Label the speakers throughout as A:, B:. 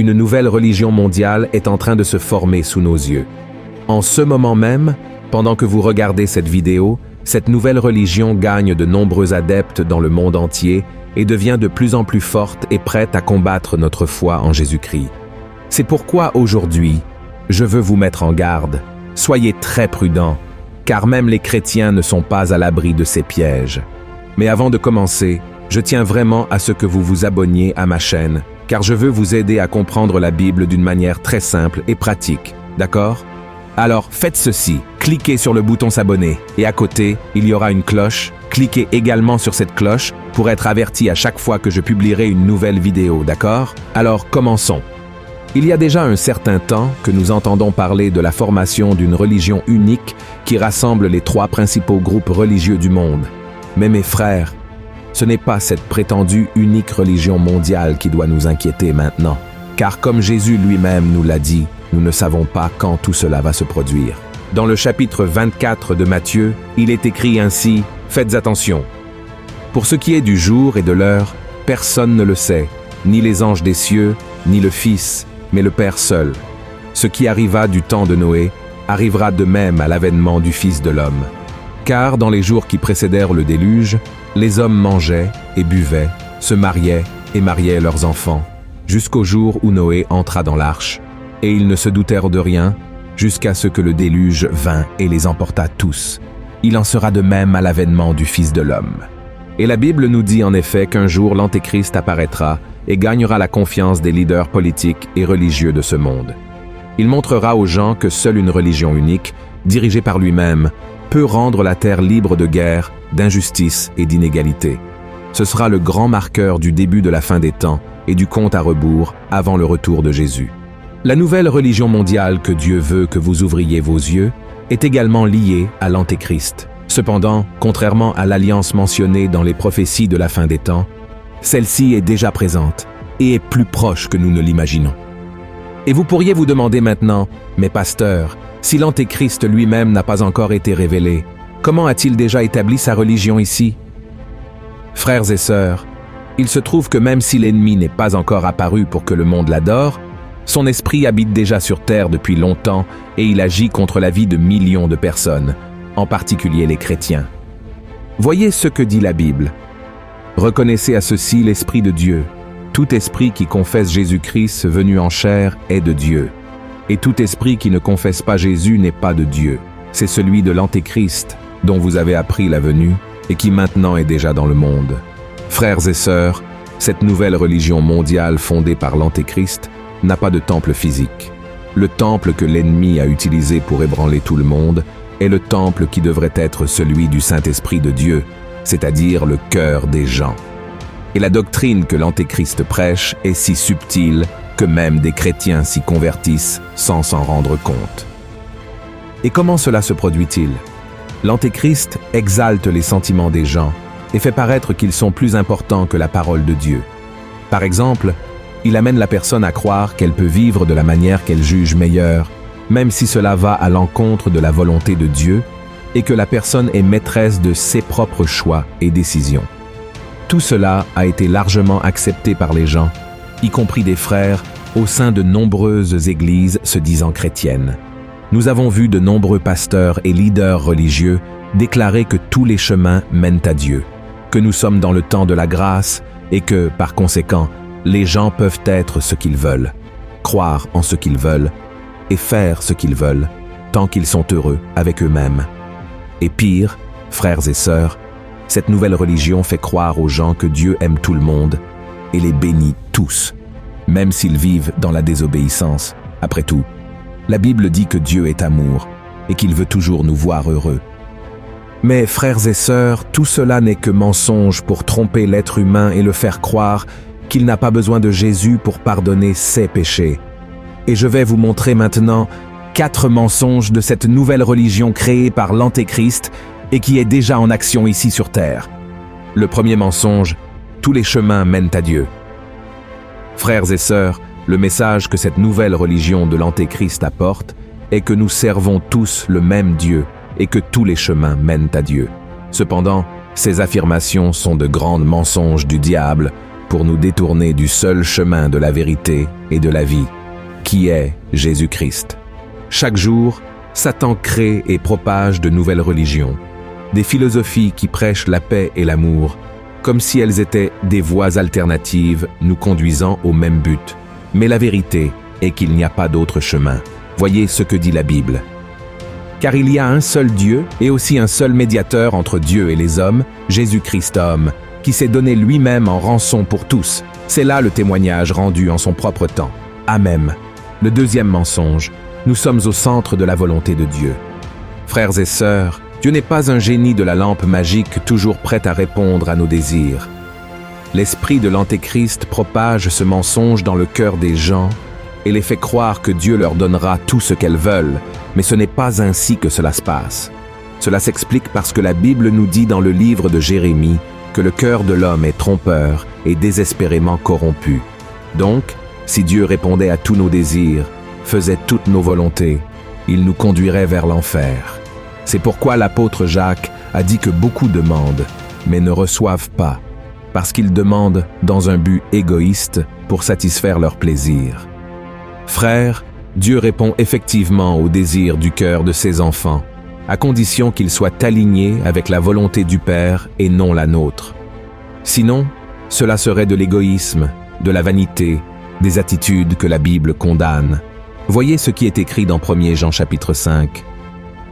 A: Une nouvelle religion mondiale est en train de se former sous nos yeux. En ce moment même, pendant que vous regardez cette vidéo, cette nouvelle religion gagne de nombreux adeptes dans le monde entier et devient de plus en plus forte et prête à combattre notre foi en Jésus-Christ. C'est pourquoi aujourd'hui, je veux vous mettre en garde. Soyez très prudents, car même les chrétiens ne sont pas à l'abri de ces pièges. Mais avant de commencer, je tiens vraiment à ce que vous vous abonniez à ma chaîne, car je veux vous aider à comprendre la Bible d'une manière très simple et pratique, d'accord? Alors faites ceci, cliquez sur le bouton s'abonner, et à côté, il y aura une cloche. Cliquez également sur cette cloche pour être averti à chaque fois que je publierai une nouvelle vidéo, d'accord? Alors commençons. Il y a déjà un certain temps que nous entendons parler de la formation d'une religion unique qui rassemble les 3 principaux groupes religieux du monde. Mais mes frères, ce n'est pas cette prétendue unique religion mondiale qui doit nous inquiéter maintenant. Car comme Jésus lui-même nous l'a dit, nous ne savons pas quand tout cela va se produire. Dans le chapitre 24 de Matthieu, il est écrit ainsi, « Faites attention. Pour ce qui est du jour et de l'heure, personne ne le sait, ni les anges des cieux, ni le Fils, mais le Père seul. Ce qui arriva du temps de Noé arrivera de même à l'avènement du Fils de l'homme. Car dans les jours qui précédèrent le déluge, les hommes mangeaient et buvaient, se mariaient et mariaient leurs enfants, jusqu'au jour où Noé entra dans l'arche, et ils ne se doutèrent de rien, jusqu'à ce que le déluge vint et les emporta tous. Il en sera de même à l'avènement du Fils de l'homme. » Et la Bible nous dit en effet qu'un jour l'Antéchrist apparaîtra et gagnera la confiance des leaders politiques et religieux de ce monde. Il montrera aux gens que seule une religion unique, dirigée par lui-même, peut rendre la terre libre de guerre, d'injustice et d'inégalité. Ce sera le grand marqueur du début de la fin des temps et du compte à rebours avant le retour de Jésus. La nouvelle religion mondiale que Dieu veut que vous ouvriez vos yeux est également liée à l'Antéchrist. Cependant, contrairement à l'alliance mentionnée dans les prophéties de la fin des temps, celle-ci est déjà présente et est plus proche que nous ne l'imaginons. Et vous pourriez vous demander maintenant, mais pasteur, si l'Antéchrist lui-même n'a pas encore été révélé, comment a-t-il déjà établi sa religion ici? Frères et sœurs, il se trouve que même si l'ennemi n'est pas encore apparu pour que le monde l'adore, son esprit habite déjà sur terre depuis longtemps et il agit contre la vie de millions de personnes, en particulier les chrétiens. Voyez ce que dit la Bible. Reconnaissez à ceci l'Esprit de Dieu. Tout esprit qui confesse Jésus-Christ venu en chair est de Dieu. Et tout esprit qui ne confesse pas Jésus n'est pas de Dieu. C'est celui de l'Antéchrist, dont vous avez appris la venue, et qui maintenant est déjà dans le monde. Frères et sœurs, cette nouvelle religion mondiale fondée par l'Antéchrist n'a pas de temple physique. Le temple que l'ennemi a utilisé pour ébranler tout le monde est le temple qui devrait être celui du Saint-Esprit de Dieu, c'est-à-dire le cœur des gens. Et la doctrine que l'Antéchrist prêche est si subtile que même des chrétiens s'y convertissent sans s'en rendre compte. Et comment cela se produit-il? L'Antéchrist exalte les sentiments des gens et fait paraître qu'ils sont plus importants que la parole de Dieu. Par exemple, il amène la personne à croire qu'elle peut vivre de la manière qu'elle juge meilleure, même si cela va à l'encontre de la volonté de Dieu, et que la personne est maîtresse de ses propres choix et décisions. Tout cela a été largement accepté par les gens, y compris des frères, au sein de nombreuses églises se disant chrétiennes. Nous avons vu de nombreux pasteurs et leaders religieux déclarer que tous les chemins mènent à Dieu, que nous sommes dans le temps de la grâce et que, par conséquent, les gens peuvent être ce qu'ils veulent, croire en ce qu'ils veulent et faire ce qu'ils veulent, tant qu'ils sont heureux avec eux-mêmes. Et pire, frères et sœurs, cette nouvelle religion fait croire aux gens que Dieu aime tout le monde et les bénit tous, même s'ils vivent dans la désobéissance. Après tout, la Bible dit que Dieu est amour et qu'il veut toujours nous voir heureux. Mais frères et sœurs, tout cela n'est que mensonge pour tromper l'être humain et le faire croire qu'il n'a pas besoin de Jésus pour pardonner ses péchés. Et je vais vous montrer maintenant 4 mensonges de cette nouvelle religion créée par l'Antéchrist et qui est déjà en action ici sur terre. Le premier mensonge, tous les chemins mènent à Dieu. Frères et sœurs, le message que cette nouvelle religion de l'Antéchrist apporte est que nous servons tous le même Dieu et que tous les chemins mènent à Dieu. Cependant, ces affirmations sont de grands mensonges du diable pour nous détourner du seul chemin de la vérité et de la vie, qui est Jésus-Christ. Chaque jour, Satan crée et propage de nouvelles religions, des philosophies qui prêchent la paix et l'amour, comme si elles étaient des voies alternatives nous conduisant au même but. Mais la vérité est qu'il n'y a pas d'autre chemin. Voyez ce que dit la Bible. Car il y a un seul Dieu et aussi un seul médiateur entre Dieu et les hommes, Jésus-Christ homme, qui s'est donné lui-même en rançon pour tous. C'est là le témoignage rendu en son propre temps. Amen. Le deuxième mensonge, nous sommes au centre de la volonté de Dieu. Frères et sœurs, Dieu n'est pas un génie de la lampe magique toujours prêt à répondre à nos désirs. L'esprit de l'Antéchrist propage ce mensonge dans le cœur des gens et les fait croire que Dieu leur donnera tout ce qu'elles veulent, mais ce n'est pas ainsi que cela se passe. Cela s'explique parce que la Bible nous dit dans le livre de Jérémie que le cœur de l'homme est trompeur et désespérément corrompu. Donc, si Dieu répondait à tous nos désirs, faisait toutes nos volontés, il nous conduirait vers l'enfer. C'est pourquoi l'apôtre Jacques a dit que beaucoup demandent, mais ne reçoivent pas, parce qu'ils demandent dans un but égoïste pour satisfaire leur plaisir. Frères, Dieu répond effectivement aux désirs du cœur de ses enfants, à condition qu'ils soient alignés avec la volonté du Père et non la nôtre. Sinon, cela serait de l'égoïsme, de la vanité, des attitudes que la Bible condamne. Voyez ce qui est écrit dans 1 Jean chapitre 5.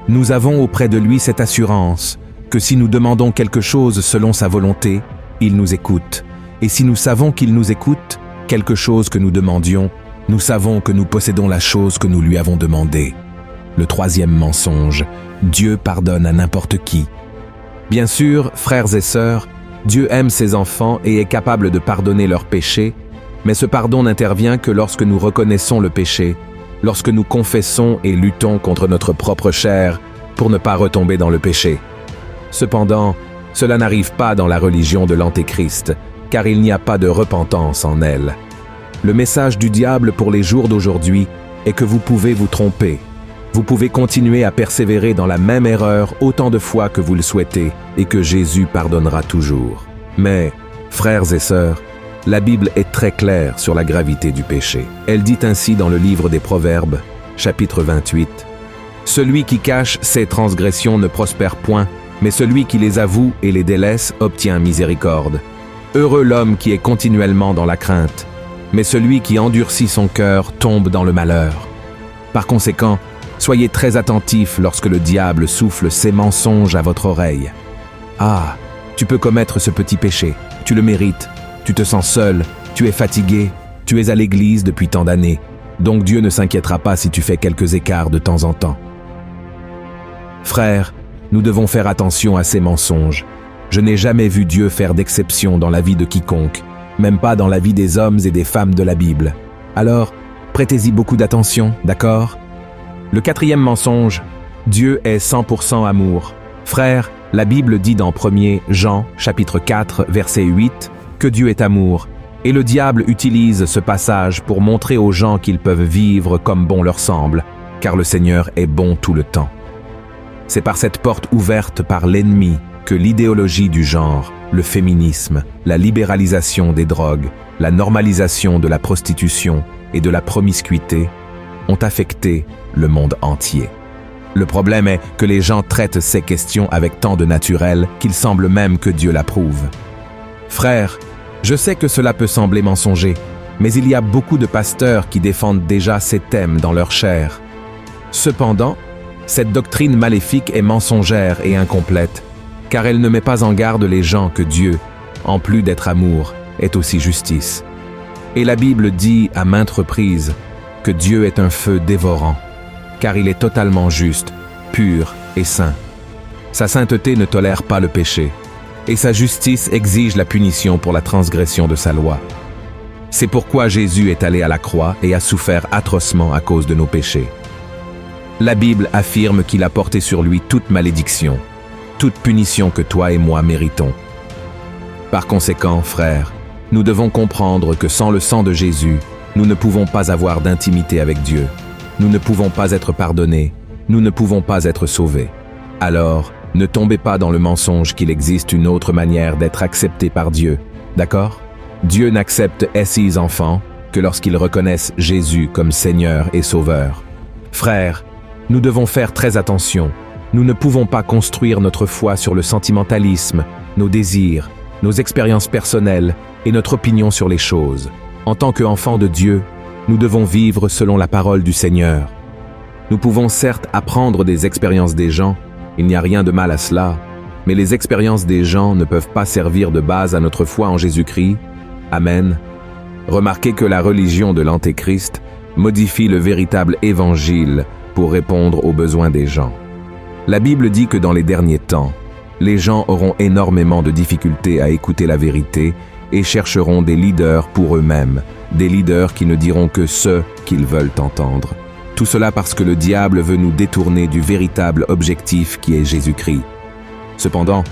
A: Nous avons auprès de lui cette assurance que si nous demandons quelque chose selon sa volonté, il nous écoute. Et si nous savons qu'il nous écoute, quelque chose que nous demandions, nous savons que nous possédons la chose que nous lui avons demandée. Le troisième mensonge, Dieu pardonne à n'importe qui. Bien sûr, frères et sœurs, Dieu aime ses enfants et est capable de pardonner leurs péchés, mais ce pardon n'intervient que lorsque nous reconnaissons le péché, lorsque nous confessons et luttons contre notre propre chair pour ne pas retomber dans le péché. Cependant, cela n'arrive pas dans la religion de l'Antéchrist, car il n'y a pas de repentance en elle. Le message du diable pour les jours d'aujourd'hui est que vous pouvez vous tromper. Vous pouvez continuer à persévérer dans la même erreur autant de fois que vous le souhaitez et que Jésus pardonnera toujours. Mais, frères et sœurs, la Bible est très claire sur la gravité du péché. Elle dit ainsi dans le livre des Proverbes, chapitre 28, « Celui qui cache ses transgressions ne prospère point, mais celui qui les avoue et les délaisse obtient miséricorde. Heureux l'homme qui est continuellement dans la crainte, mais celui qui endurcit son cœur tombe dans le malheur. Par conséquent, soyez très attentifs lorsque le diable souffle ses mensonges à votre oreille. Ah, tu peux commettre ce petit péché, tu le mérites, tu te sens seul, tu es fatigué, tu es à l'église depuis tant d'années, donc Dieu ne s'inquiétera pas si tu fais quelques écarts de temps en temps. Frères, nous devons faire attention à ces mensonges. Je n'ai jamais vu Dieu faire d'exception dans la vie de quiconque, même pas dans la vie des hommes et des femmes de la Bible. Alors, prêtez-y beaucoup d'attention, d'accord? Le quatrième mensonge, Dieu est 100% amour. Frères, la Bible dit dans 1 Jean, chapitre 4, verset 8, que Dieu est amour, et le diable utilise ce passage pour montrer aux gens qu'ils peuvent vivre comme bon leur semble, car le Seigneur est bon tout le temps. C'est par cette porte ouverte par l'ennemi que l'idéologie du genre, le féminisme, la libéralisation des drogues, la normalisation de la prostitution et de la promiscuité ont affecté le monde entier. Le problème est que les gens traitent ces questions avec tant de naturel qu'il semble même que Dieu l'approuve. Frères, je sais que cela peut sembler mensonger, mais il y a beaucoup de pasteurs qui défendent déjà ces thèmes dans leur chair. Cependant, cette doctrine maléfique est mensongère et incomplète, car elle ne met pas en garde les gens que Dieu, en plus d'être amour, est aussi justice. Et la Bible dit à maintes reprises que Dieu est un feu dévorant, car il est totalement juste, pur et saint. Sa sainteté ne tolère pas le péché, et sa justice exige la punition pour la transgression de sa loi. C'est pourquoi Jésus est allé à la croix et a souffert atrocement à cause de nos péchés. La Bible affirme qu'il a porté sur lui toute malédiction, toute punition que toi et moi méritons. Par conséquent, frères, nous devons comprendre que sans le sang de Jésus, nous ne pouvons pas avoir d'intimité avec Dieu. Nous ne pouvons pas être pardonnés, nous ne pouvons pas être sauvés. Alors, ne tombez pas dans le mensonge qu'il existe une autre manière d'être accepté par Dieu, d'accord? Dieu n'accepte ses enfants que lorsqu'ils reconnaissent Jésus comme Seigneur et Sauveur. Frères, nous devons faire très attention. Nous ne pouvons pas construire notre foi sur le sentimentalisme, nos désirs, nos expériences personnelles et notre opinion sur les choses. En tant qu'enfants de Dieu, nous devons vivre selon la parole du Seigneur. Nous pouvons certes apprendre des expériences des gens, il n'y a rien de mal à cela, mais les expériences des gens ne peuvent pas servir de base à notre foi en Jésus-Christ. Amen. Remarquez que la religion de l'Antéchrist modifie le véritable évangile pour répondre aux besoins des gens. La Bible dit que dans les derniers temps, les gens auront énormément de difficultés à écouter la vérité et chercheront des leaders pour eux-mêmes, des leaders qui ne diront que ce qu'ils veulent entendre. Tout cela parce que le diable veut nous détourner du véritable objectif qui est Jésus-Christ. Cependant,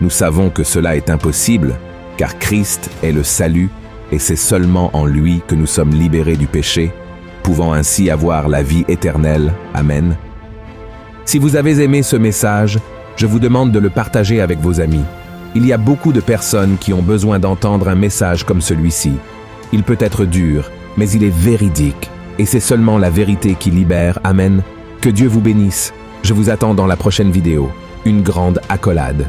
A: nous savons que cela est impossible, car Christ est le salut et c'est seulement en lui que nous sommes libérés du péché, pouvant ainsi avoir la vie éternelle. Amen. Si vous avez aimé ce message, je vous demande de le partager avec vos amis. Il y a beaucoup de personnes qui ont besoin d'entendre un message comme celui-ci. Il peut être dur, mais il est véridique. Et c'est seulement la vérité qui libère. Amen. Que Dieu vous bénisse. Je vous attends dans la prochaine vidéo. Une grande accolade.